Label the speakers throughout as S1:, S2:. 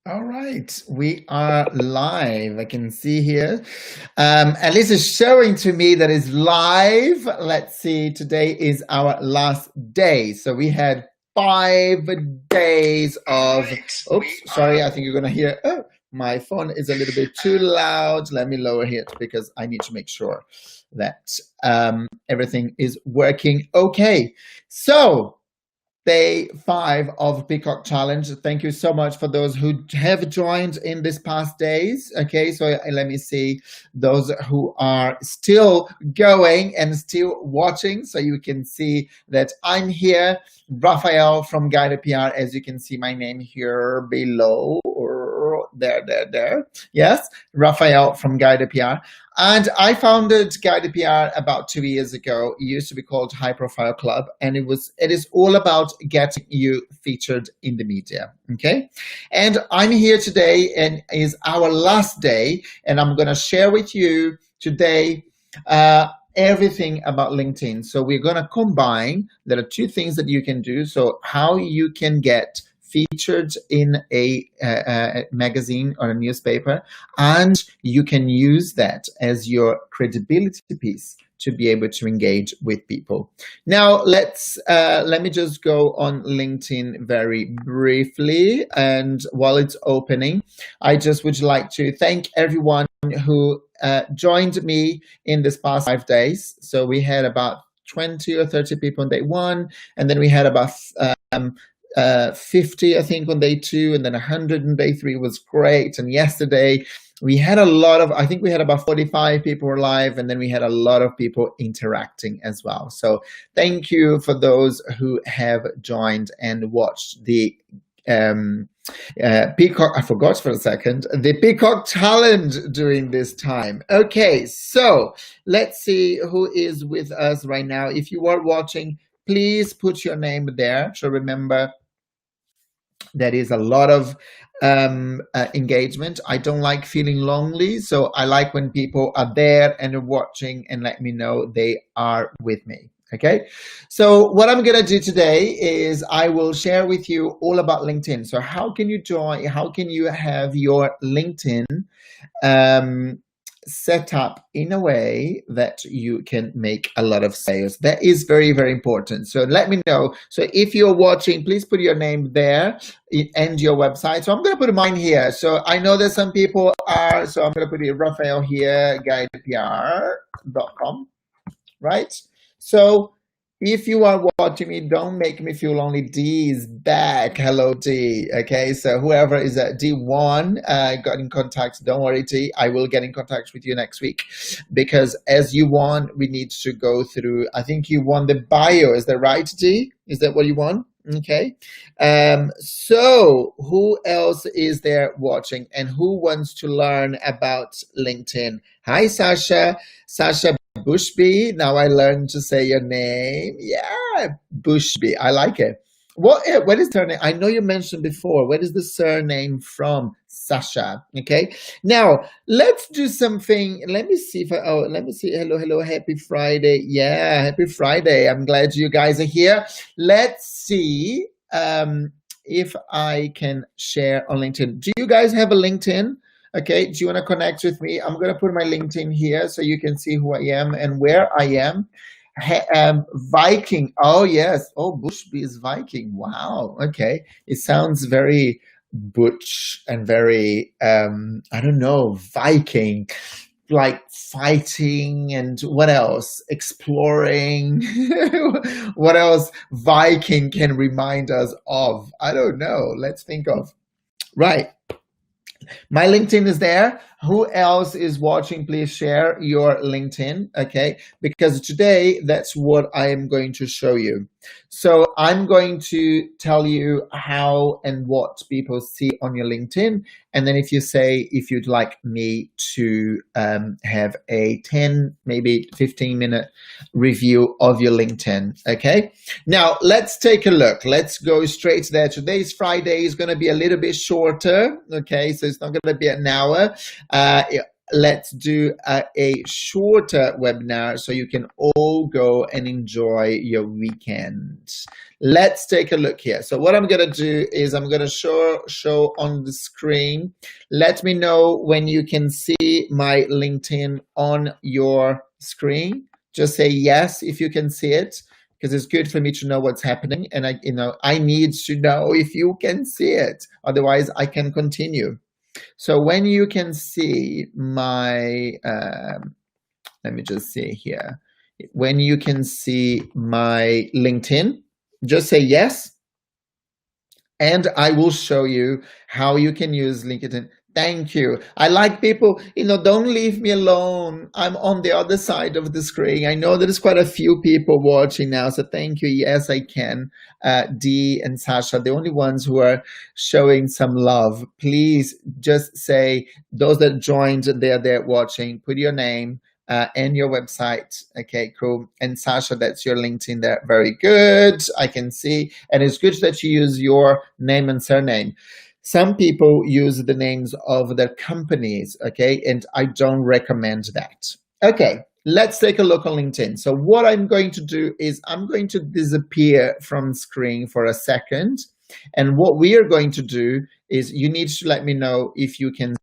S1: All right, we are live. I can see here. At least it's showing to me that it's live. Let's see, today is our last day. So we had 5 days of, oops, sorry, I think you're gonna hear, oh, my phone is a little bit too loud. Let me lower it because I need to make sure that everything is working okay. So, Day 5 of Peacock Challenge. Thank you so much for those who have joined in these past days. Okay, so let me see those who are still going and still watching. So you can see that I'm here, Raphael from Guided PR, as you can see my name here below, or there. Yes, Raphael from Guided PR. And I founded Guided PR about 2 years ago. It used to be called High Profile Club, and it is all about getting you featured in the media. Okay, and I'm here today, and is our last day, and I'm going to share with you today everything about LinkedIn. So we're going to combine. There are 2 things that you can do. So how you can get featured in a magazine or a newspaper, and you can use that as your credibility piece to be able to engage with people. Now let me just go on LinkedIn very briefly, and while it's opening, I just would like to thank everyone who joined me in this past 5 days. So we had about 20 or 30 people on day 1, and then we had about 50, I think, on day 2, and then 100 on day 3 was great. And yesterday we had a lot of, I think we had about 45 people live, and then we had a lot of people interacting as well. So thank you for those who have joined and watched the Peacock, I forgot for a second, the Peacock Challenge during this time. Okay, so let's see who is with us right now. If you are watching, please put your name there. So remember, there is a lot of engagement. I don't like feeling lonely, so I like when people are there and are watching and let me know they are with me. Okay, so what I'm gonna do today is I will share with you all about LinkedIn. So how can you join? How can you have your LinkedIn set up in a way that you can make a lot of sales? That is very, very important. So let me know. So if you're watching, please put your name there and your website. So I'm going to put mine here. So I know that some people are, so I'm going to put it Raphael here, guidedpr.com, right? So if you are watching me, don't make me feel lonely. D is back. Hello, D. Okay, so whoever is at D1 got in contact, don't worry, D. I will get in contact with you next week, because as you want, we need to go through, I think you want the bio. Is that right, D? Is that what you want? Okay. So who else is there watching and who wants to learn about LinkedIn? Hi, Sasha. Sasha Bushby. Now I learned to say your name. Yeah, Bushby. I like it. What is her name? I know you mentioned before. Where is the surname from? Sasha. Okay. Now let's do something. Let me see if let me see. Hello. Happy Friday. Yeah, happy Friday. I'm glad you guys are here. Let's see if I can share on LinkedIn. Do you guys have a LinkedIn? Okay, do you want to connect with me? I'm going to put my LinkedIn here so you can see who I am and where I am. Viking. Oh, yes. Oh, Bushby is Viking. Wow. Okay. It sounds very butch and very, I don't know, Viking, like fighting, and what else? Exploring. What else Viking can remind us of? I don't know. Let's think of. Right. My LinkedIn is there. Who else is watching? Please share your LinkedIn, okay? Because today, that's what I am going to show you. So I'm going to tell you how and what people see on your LinkedIn. And then if you say, if you'd like me to have a 10, maybe 15-minute review of your LinkedIn, okay? Now, let's take a look. Let's go straight there. Today's Friday is going to be a little bit shorter, okay? So it's not going to be an hour. let's do a shorter webinar so you can all go and enjoy your weekend. Let's take a look here. So what I'm going to do is I'm going to show on the screen. Let me know when you can see my LinkedIn on your screen. Just say yes if you can see it, because it's good for me to know what's happening, and I need to know if you can see it. Otherwise, I can continue. So when you can see my, let me just see here. When you can see my LinkedIn, just say yes, and I will show you how you can use LinkedIn. Thank you. I like people, don't leave me alone. I'm on the other side of the screen. I know there's quite a few people watching now, so thank you. Yes, I can. Dee and Sasha, the only ones who are showing some love. Please just say, those that joined, they're there watching, put your name and your website. Okay, cool. And Sasha, that's your LinkedIn there. Very good. I can see. And it's good that you use your name and surname. Some people use the names of their companies, okay? And I don't recommend that. Okay, let's take a look on LinkedIn. So what I'm going to do is I'm going to disappear from screen for a second. And what we are going to do is you need to let me know if you can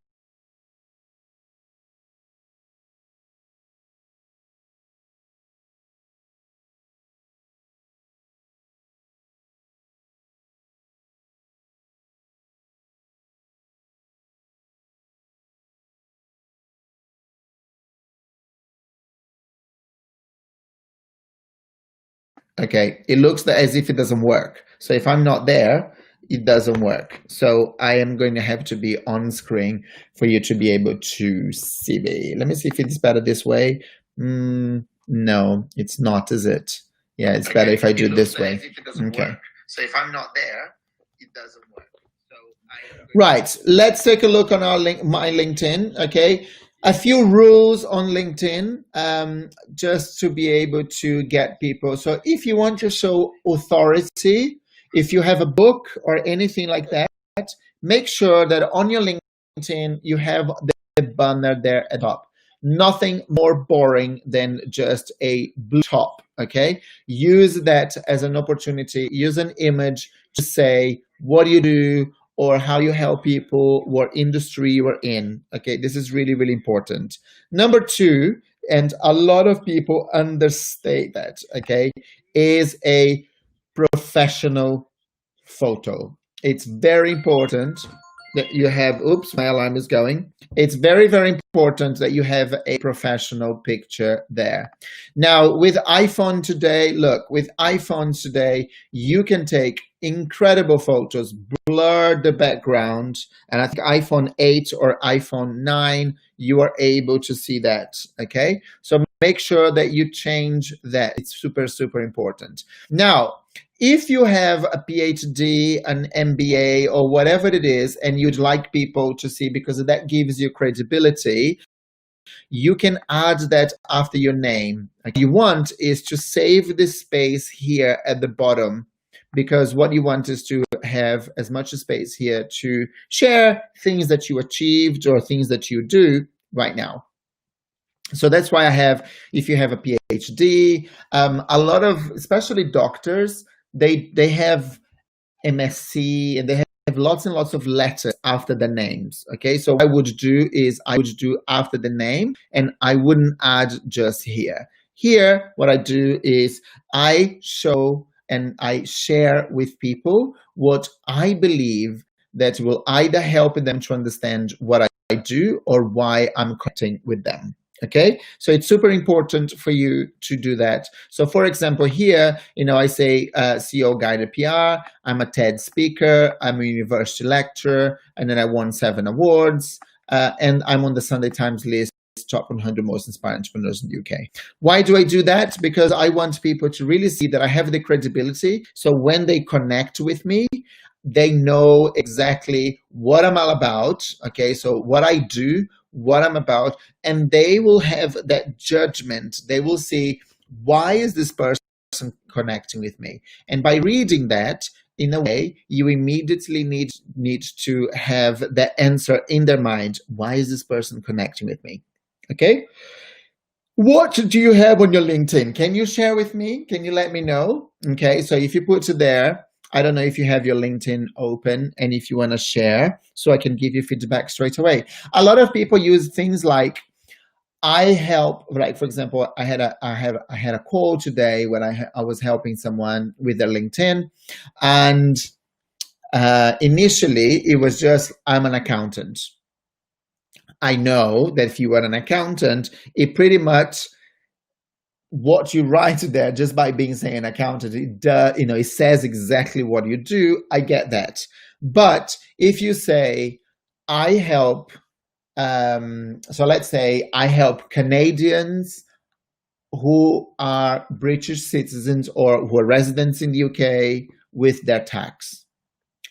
S1: okay, it looks as if it doesn't work. So if I'm not there, it doesn't work. So I am going to have to be on screen for you to be able to see me. Let me see if it's better this way. No, it's not, is it? Yeah, it's better if I do it this way. Okay. So if I'm not there, it doesn't work. Right, let's take a look on my LinkedIn, okay? A few rules on LinkedIn just to be able to get people. So if you want to show authority, if you have a book or anything like that, make sure that on your LinkedIn you have the banner there at the top. Nothing more boring than just a blue top, okay? Use that as an opportunity. Use an image to say what you do, or how you help people, what industry you are in. Okay, this is really, really important. Number two, and a lot of people understate that, okay, is a professional photo. It's very important that you have, oops, my alarm is going. It's very, very important that you have a professional picture there. Now, with iPhone today, look, with iPhones today, you can take incredible photos, blur the background, and I think iPhone 8 or iPhone 9, you are able to see that, okay? So make sure that you change that. It's super, super important. Now, if you have a PhD, an MBA, or whatever it is, and you'd like people to see, because that gives you credibility, you can add that after your name. What you want is to save this space here at the bottom, because what you want is to have as much space here to share things that you achieved or things that you do right now. So that's why I have, if you have a PhD, a lot of, especially doctors, they have MSc and they have lots and lots of letters after the names. Okay, so what I would do is I would do after the name, and I wouldn't add just here. Here, what I do is I show and I share with people what I believe that will either help them to understand what I do or why I'm connecting with them. Okay, so it's super important for you to do that. So for example, here, I say CEO Guided PR, I'm a TED speaker, I'm a university lecturer, and then I won 7 awards, and I'm on the Sunday Times list, top 100 most inspired entrepreneurs in the UK. Why do I do that? Because I want people to really see that I have the credibility. So when they connect with me, they know exactly what I'm all about. Okay, so what I do, what I'm about, and they will have that judgment. They will see, why is this person connecting with me? And by reading that, in a way, you immediately need to have that answer in their mind. Why is this person connecting with me? Okay. What do you have on your LinkedIn? Can you share with me? Can you let me know? Okay. So if you put it there, I don't know if you have your LinkedIn open and if you want to share, so I can give you feedback straight away. A lot of people use things like, I help, like for example, I had a call today when I was helping someone with their LinkedIn, and initially it was just, I'm an accountant. I know that if you are an accountant, it pretty much, what you write there, just by being saying an accountant, it says exactly what you do. I get that. But if you say, I help, so let's say I help Canadians who are British citizens or who are residents in the UK with their tax.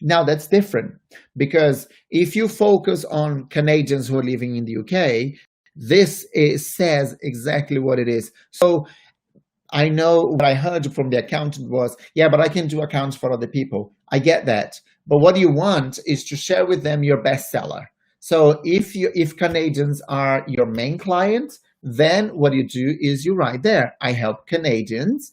S1: Now that's different, because if you focus on Canadians who are living in the UK, says exactly what it is. So I know what I heard from the accountant was, yeah, but I can do accounts for other people. I get that. But what you want is to share with them your bestseller. So if Canadians are your main client, then what you do is you write there, I help Canadians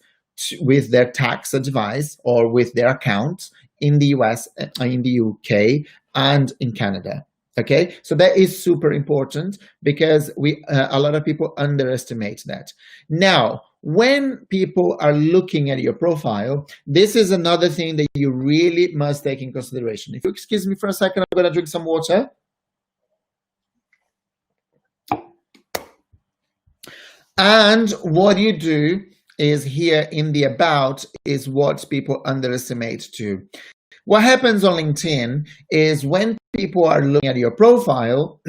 S1: with their tax advice or with their accounts in the US, in the UK, and in Canada. Okay, so that is super important, because a lot of people underestimate that. Now, when people are looking at your profile, this is another thing that you really must take in consideration. If you excuse me for a second, I'm going to drink some water. And what you do is, here in the about is what people underestimate too. What happens on LinkedIn is, when people are looking at your profile,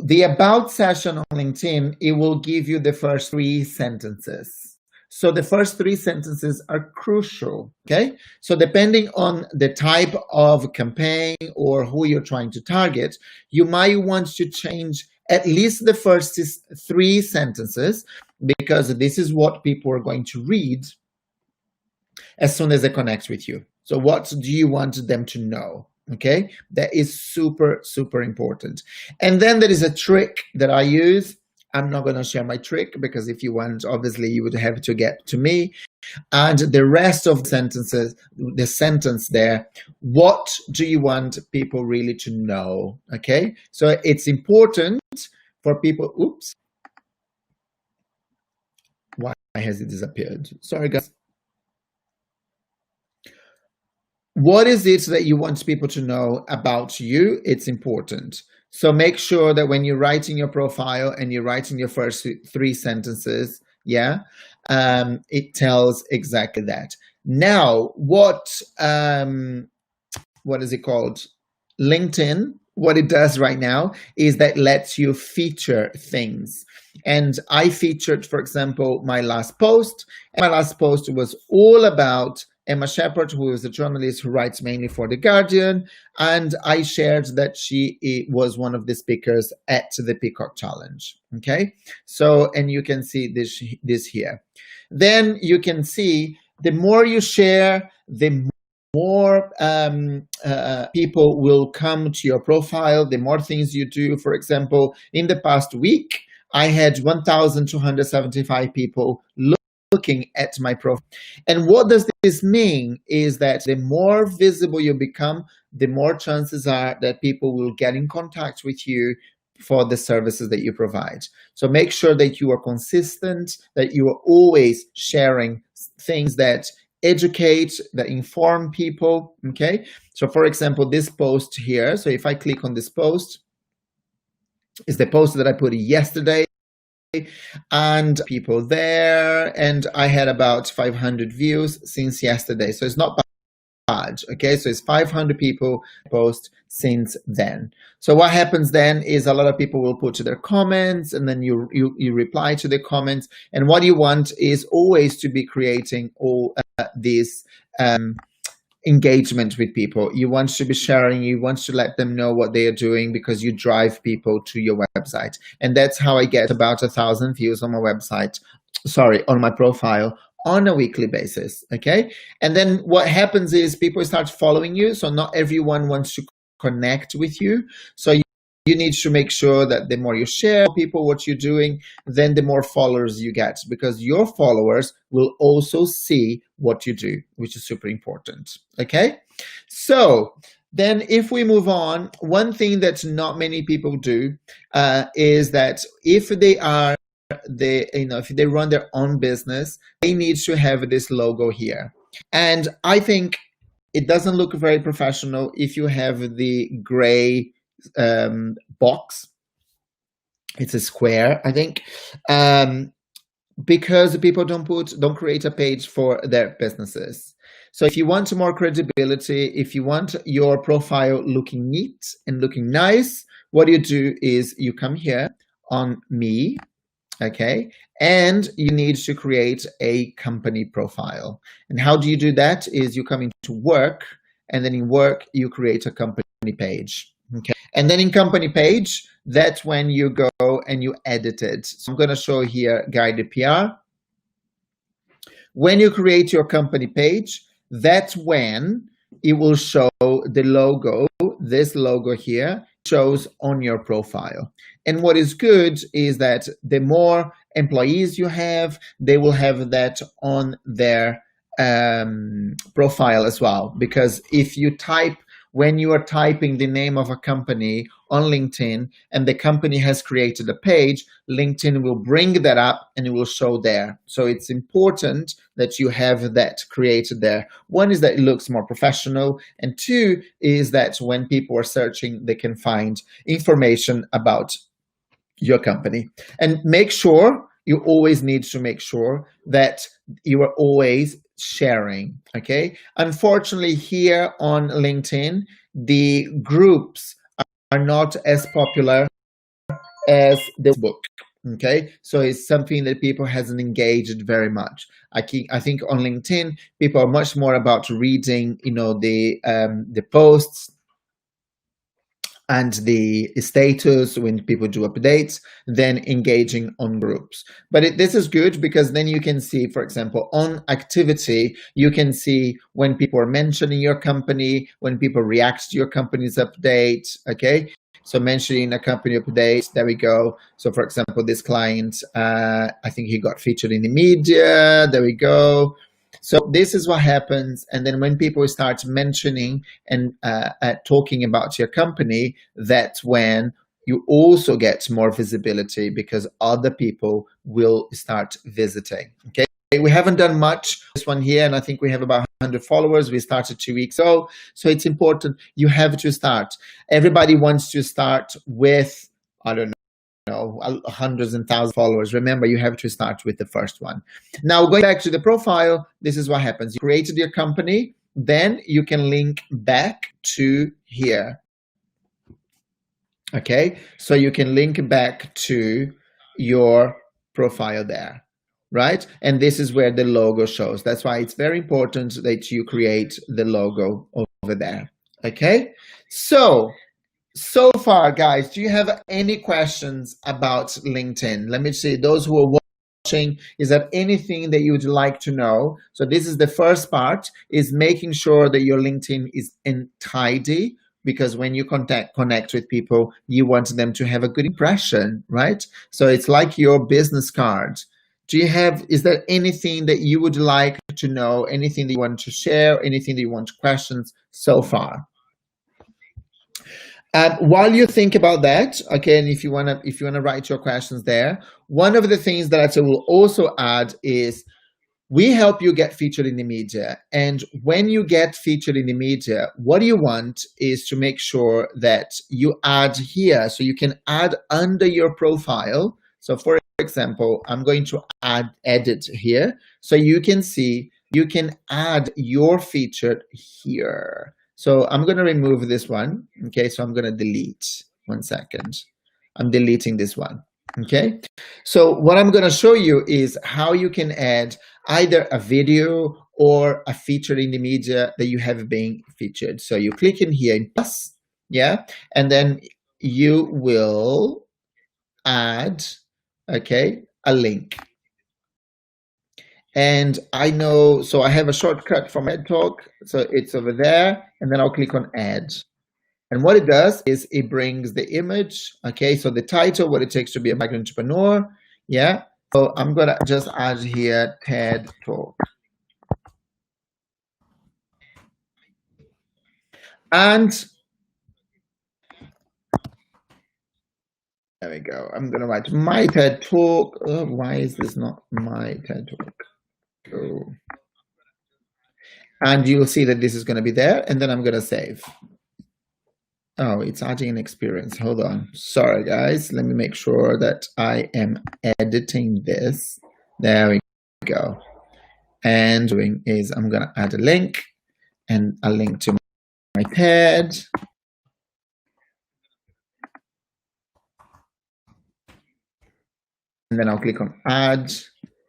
S1: the about section on LinkedIn, it will give you the first 3 sentences. So the first 3 sentences are crucial, okay? So depending on the type of campaign or who you're trying to target, you might want to change at least the first 3 sentences, because this is what people are going to read as soon as they connect with you. So what do you want them to know? Okay, that is super, super important. And then there is a trick that I use. I'm not going to share my trick, because if you want, obviously you would have to get to me. And the rest of the sentences, the sentence there, what do you want people really to know? Okay, so it's important for people. Oops, why has it disappeared? Sorry, guys. What is it that you want people to know about you? It's important. So make sure that when you're writing your profile and you're writing your first 3 sentences, yeah, it tells exactly that. Now, what is it called? LinkedIn, what it does right now is that lets you feature things. And I featured, for example, my last post. And my last post was all about Emma Shepherd, who is a journalist who writes mainly for The Guardian, and I shared that she was one of the speakers at the Peacock Challenge. Okay, so, and you can see this here. Then you can see, the more you share, the more people will come to your profile, the more things you do. For example, in the past week, I had 1,275 people looking at my profile. And what does this mean is that the more visible you become, the more chances are that people will get in contact with you for the services that you provide. So make sure that you are consistent, that you are always sharing things that educate, that inform people. Okay, so for example, this post here, so if I click on this post, is the post that I put yesterday, and people there, and I had about 500 views since yesterday, so it's not bad. Okay, so it's 500 people post since then. So what happens then is, a lot of people will put their comments, and then you reply to the comments. And what you want is always to be creating all this engagement with people. You want to be sharing, you want to let them know what they are doing, because you drive people to your website. And that's how I get about 1,000 views on my website, sorry, on my profile on a weekly basis, okay? And then what happens is people start following you, so not everyone wants to connect with you. So you need to make sure that the more you share people what you're doing, then the more followers you get, because your followers will also see what you do, which is super important, okay? So then if we move on, one thing that not many people do is that if they are if they run their own business, they need to have this logo here. And I think it doesn't look very professional if you have the gray box. It's a square, I think, because people don't create a page for their businesses. So if you want more credibility, if you want your profile looking neat and looking nice, what you do is you come here on me, okay, and you need to create a company profile. And how do you do that? Is you come into work, and then in work you create a company page, okay? And then in company page, that's when you go and you edit it. So I'm going to show here guided PR. When you create your company page, that's when it will show the logo. This logo here shows on your profile. And what is good is that the more employees you have, they will have that on their profile as well. Because if you type, when you are typing the name of a company on LinkedIn and the company has created a page, LinkedIn will bring that up and it will show there. So it's important that you have that created there. One is that it looks more professional, and two is that when people are searching, they can find information about your company. And make sure, you always need to make sure that you are always sharing, okay? Unfortunately, here on LinkedIn, the groups are not as popular as the book, okay? So it's something that people hasn't engaged very much. I think on LinkedIn, people are much more about reading, the posts and the status when people do updates, then engaging on groups. But this is good because then you can see, for example, on activity, you can see when people are mentioning your company, when people react to your company's update, okay? So mentioning a company update, there we go. So for example, this client, I think he got featured in the media, there we go. So this is what happens. And then when people start mentioning and talking about your company, that's when you also get more visibility because other people will start visiting. Okay. We haven't done much this one here, and I think we have about 100 followers. We started 2 weeks ago. So it's important. You have to start. Everybody wants to start with, I don't know, hundreds and thousands of followers. Remember, you have to start with the first one. Now, going back to the profile, this is what happens. You created your company, then you can link back to here. Okay, so you can link back to your profile there, right? And this is where the logo shows. That's why it's very important that you create the logo over there. Okay, so far, guys, do you have any questions about LinkedIn? Let me see, those who are watching, is there anything that you would like to know? So this is the first part, is making sure that your LinkedIn is tidy, because when you connect with people, you want them to have a good impression, right? So it's like your business card. Is there anything that you would like to know, anything that you want to share, anything that you want to questions so far? While you think about that, okay, and if you wanna write your questions there, one of the things that I will also add is we help you get featured in the media. And when you get featured in the media, what you want is to make sure that you add here, so you can add under your profile. So for example, I'm going to edit here, so you can see you can add your featured here. So I'm going to remove this one. Okay, so I'm going to delete. 1 second. I'm deleting this one. Okay, so what I'm going to show you is how you can add either a video or a feature in the media that you have been featured. So you click in here in plus, yeah, and then you will add, okay, a link. And I know, so I have a shortcut for my talk. So it's over there, and then I'll click on add. And what it does is it brings the image, okay? So the title, what it takes to be a black entrepreneur, yeah? So I'm gonna just add here TED Talk. And there we go. I'm gonna write my TED Talk. Oh, why is this not my TED Talk? Go. And you'll see that this is gonna be there, and then I'm gonna save. Oh, it's adding an experience. Hold on. Sorry, guys. Let me make sure that I am editing this. There we go. And doing is I'm going to add a link and a link to my TED. And then I'll click on add.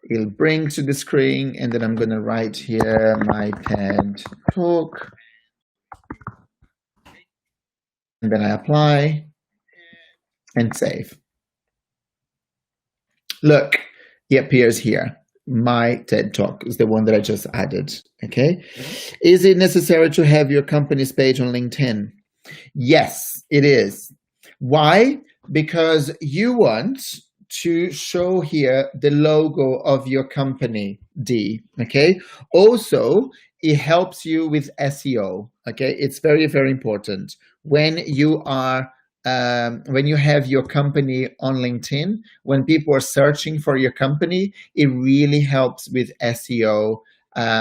S1: It'll bring to the screen. And then I'm going to write here my TED Talk. And then I apply and save. Look, it appears here. My TED Talk is the one that I just added, okay? Is it necessary to have your company's page on LinkedIn? Yes, it is. Why? Because you want to show here the logo of your company, D, okay? Also, it helps you with SEO, okay? It's very, very important. When you are when you have your company on LinkedIn, when people are searching for your company, it really helps with SEO.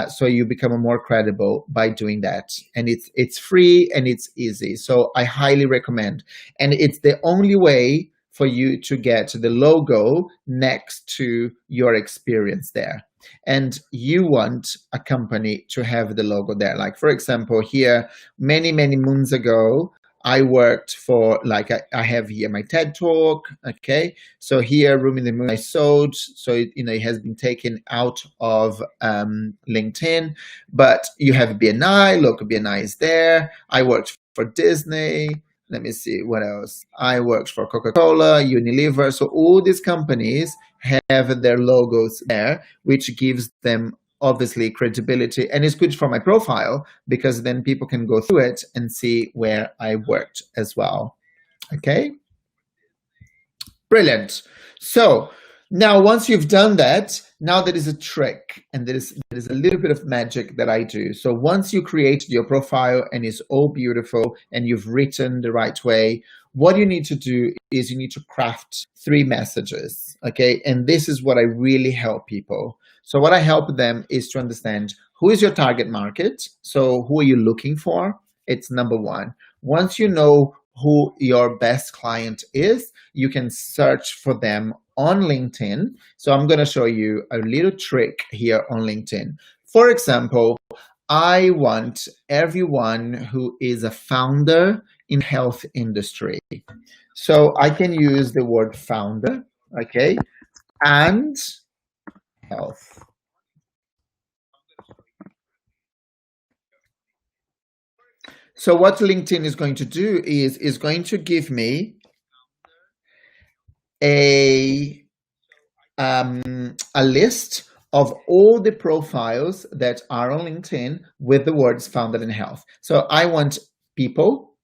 S1: So you become more credible by doing that. And it's free and it's easy. So I highly recommend. And it's the only way for you to get the logo next to your experience there. And you want a company to have the logo there. Like, for example, here, many, many moons ago, I worked for, like, I have here my TED Talk, okay? So here, Room in the Moon, I sold. So, it has been taken out of LinkedIn, but you have BNI, look, BNI is there. I worked for Disney. Let me see, what else? I worked for Coca-Cola, Unilever. So all these companies have their logos there, which gives them obviously credibility, and it's good for my profile because then people can go through it and see where I worked as well. Okay, brilliant. So now once you've done that, now there is a trick, and there is a little bit of magic that I do. So once you create your profile and it's all beautiful and you've written the right way, what you need to do is you need to craft 3 messages, okay? And this is what I really help people. So what I help them is to understand who is your target market. So who are you looking for? It's number 1. Once you know who your best client is, you can search for them on LinkedIn. So I'm going to show you a little trick here on LinkedIn. For example, I want everyone who is a founder in health industry. So I can use the word founder, okay, and health. So what LinkedIn is going to do is going to give me a list of all the profiles that are on LinkedIn with the words founder in health. So I want people.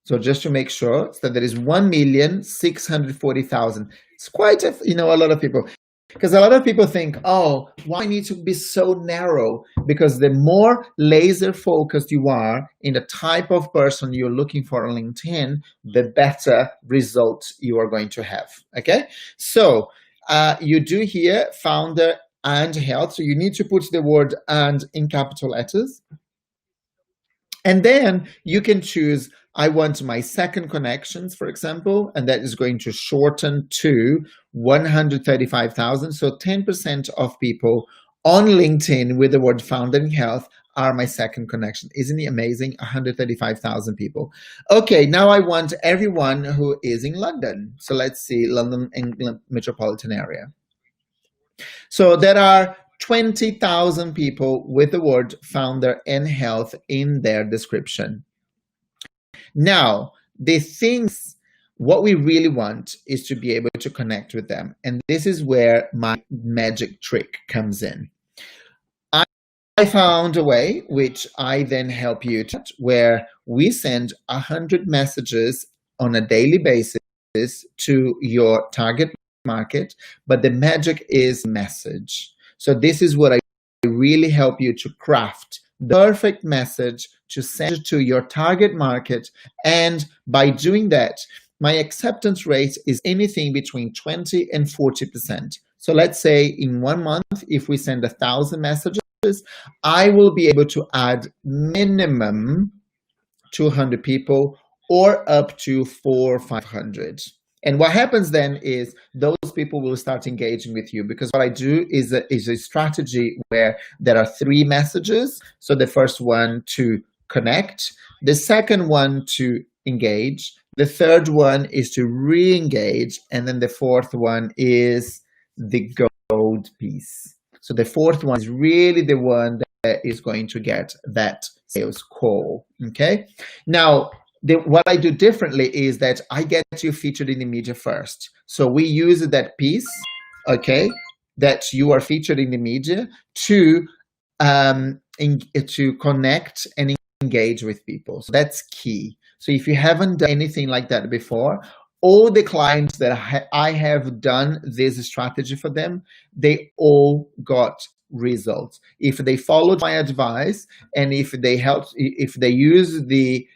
S1: So just to make sure that there is 1,640,000. It's quite a lot of people. Because a lot of people think, oh, why need to be so narrow? Because the more laser focused you are in the type of person you're looking for on LinkedIn, the better results you are going to have, okay? So you do here founder and health. So you need to put the word and in capital letters. And then you can choose, I want my second connections, for example, and that is going to shorten to 135,000. So 10% of people on LinkedIn with the word founder in health are my second connection. Isn't it amazing? 135,000 people. Okay, now I want everyone who is in London. So let's see, London England metropolitan area. So there are 20,000 people with the word founder and health in their description. Now, the things what we really want is to be able to connect with them. And this is where my magic trick comes in. I found a way, which I then help you to, where we send 100 messages on a daily basis to your target market, but the magic is message. So this is what I really help you to craft the perfect message to send to your target market. And by doing that, my acceptance rate is anything between 20 and 40%. So let's say in 1 month, if we send 1,000 messages, I will be able to add minimum 200 people or up to 400 or 500. And what happens then is those people will start engaging with you, because what I do is a strategy where there are 3 messages. So the first one to connect, the second one to engage, the third one is to re-engage, and then the fourth one is the gold piece. So the fourth one is really the one that is going to get that sales call, okay? Now, what I do differently is that I get you featured in the media first. So we use that piece, okay, that you are featured in the media to connect and engage with people. So that's key. So if you haven't done anything like that before, all the clients that I have done this strategy for them, they all got results. If they followed my advice and if they use the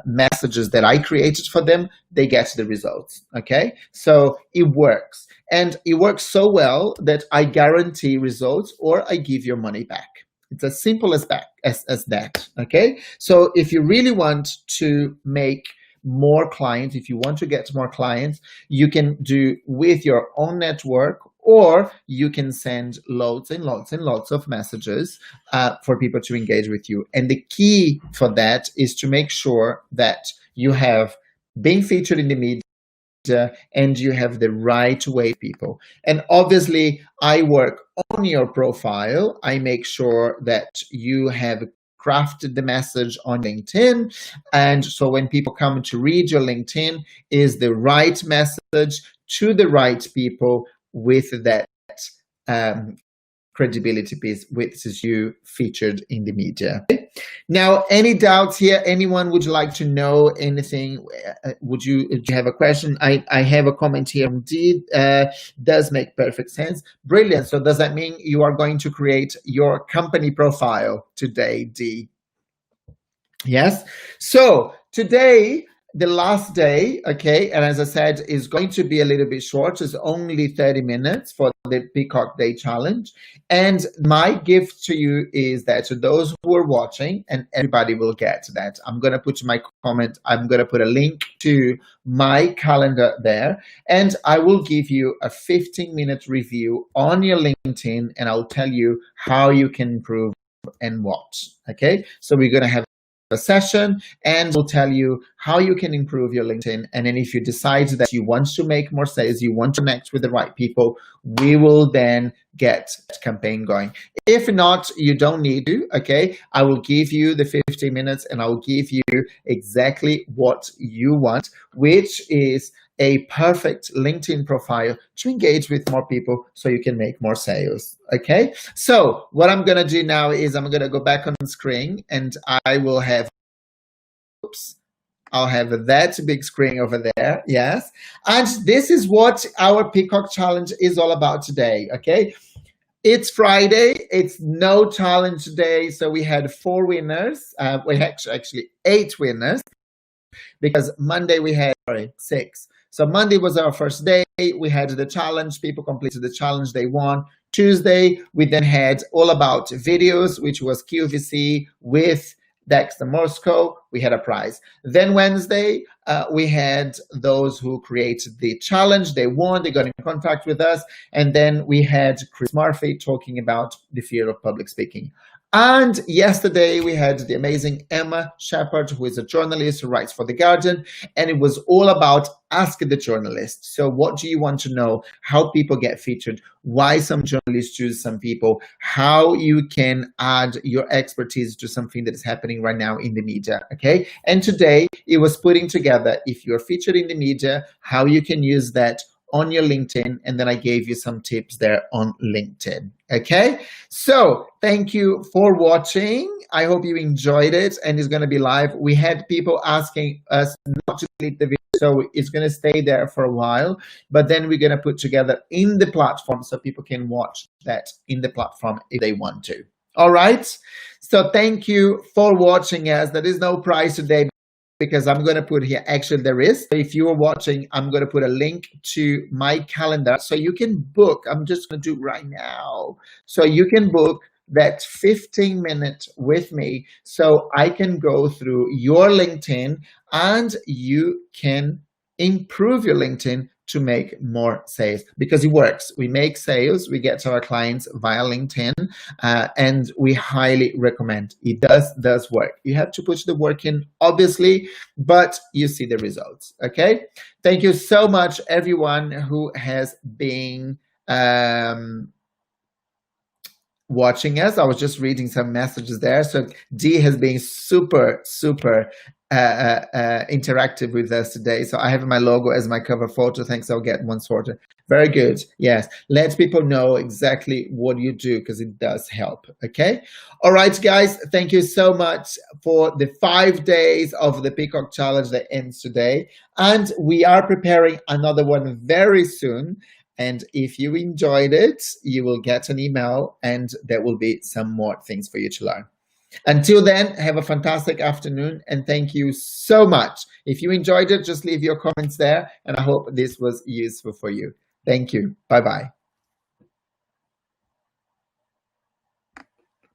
S1: messages that I created for them, they get the results, okay? So it works. And it works so well that I guarantee results or I give your money back. It's as simple as that, okay? So if you really want to make more clients, if you want to get more clients, you can do with your own network, or you can send loads and loads and loads of messages for people to engage with you. And the key for that is to make sure that you have been featured in the media and you have the right way people. And obviously, I work on your profile. I make sure that you have crafted the message on LinkedIn. And so when people come to read your LinkedIn, is the right message to the right people with that credibility piece, which is you featured in the media. Okay? Now, any doubts here? Anyone would like to know anything? Do you have a question? I have a comment here. Indeed, does make perfect sense. Brilliant. So does that mean you are going to create your company profile today, Dee? Yes. So today, the last day, okay, and as I said, is going to be a little bit short. It's only 30 minutes for the Peacock Day Challenge. And my gift to you is that to those who are watching, and everybody will get that, I'm going to put my comment, I'm going to put a link to my calendar there, and I will give you a 15-minute review on your LinkedIn, and I'll tell you how you can improve and what, okay? So we're going to have a session and we'll tell you how you can improve your LinkedIn. And then if you decide that you want to make more sales, you want to connect with the right people, we will then get that campaign going. If not, you don't need to, okay? I will give you the 15 minutes and I'll give you exactly what you want, which is a perfect LinkedIn profile to engage with more people so you can make more sales, okay? So what I'm gonna do now is I'm gonna go back on the screen and I will have, oops, I'll have that big screen over there, yes? And this is what our Peacock Challenge is all about today, okay? It's Friday, it's no challenge day, so we had 4 winners. We had actually 8 winners because Monday we had 6. So Monday was our first day. We had the challenge. People completed the challenge. They won. Tuesday, we then had all about videos, which was QVC with Dexter Moscow. We had a prize. Then Wednesday, we had those who created the challenge. They won. They got in contact with us. And then we had Chris Murphy talking about the fear of public speaking. And yesterday we had the amazing Emma Shepherd, who is a journalist who writes for The Guardian, and it was all about Ask the Journalist. So what do you want to know? How people get featured, why some journalists choose some people, how you can add your expertise to something that is happening right now in the media, okay? And today it was putting together, if you're featured in the media, how you can use that on your LinkedIn, and then I gave you some tips there on LinkedIn, okay? So thank you for watching. I hope you enjoyed it, and it's gonna be live. We had people asking us not to delete the video, so it's gonna stay there for a while, but then we're gonna put together in the platform so people can watch that in the platform if they want to. All right, so thank you for watching us. There is no prize today, because I'm going to put here, actually there is. If you are watching, I'm going to put a link to my calendar so you can book. I'm just going to do right now. So you can book that 15-minute with me so I can go through your LinkedIn and you can improve your LinkedIn to make more sales, because it works. We make sales, we get to our clients via LinkedIn, and we highly recommend. It does work. You have to put the work in, obviously, but you see the results, okay? Thank you so much, everyone who has been watching us. I was just reading some messages there. So Dee has been super interactive with us today. So I have my logo as my cover photo. Thanks, I'll get one sorted. Very good. Yes, let people know exactly what you do, because it does help. Okay. All right, guys. Thank you so much for the 5 days of the Peacock Challenge that ends today. And we are preparing another one very soon. And if you enjoyed it, you will get an email and there will be some more things for you to learn. Until then, have a fantastic afternoon and thank you so much. If you enjoyed it, just leave your comments there and I hope this was useful for you. Thank you. Bye-bye.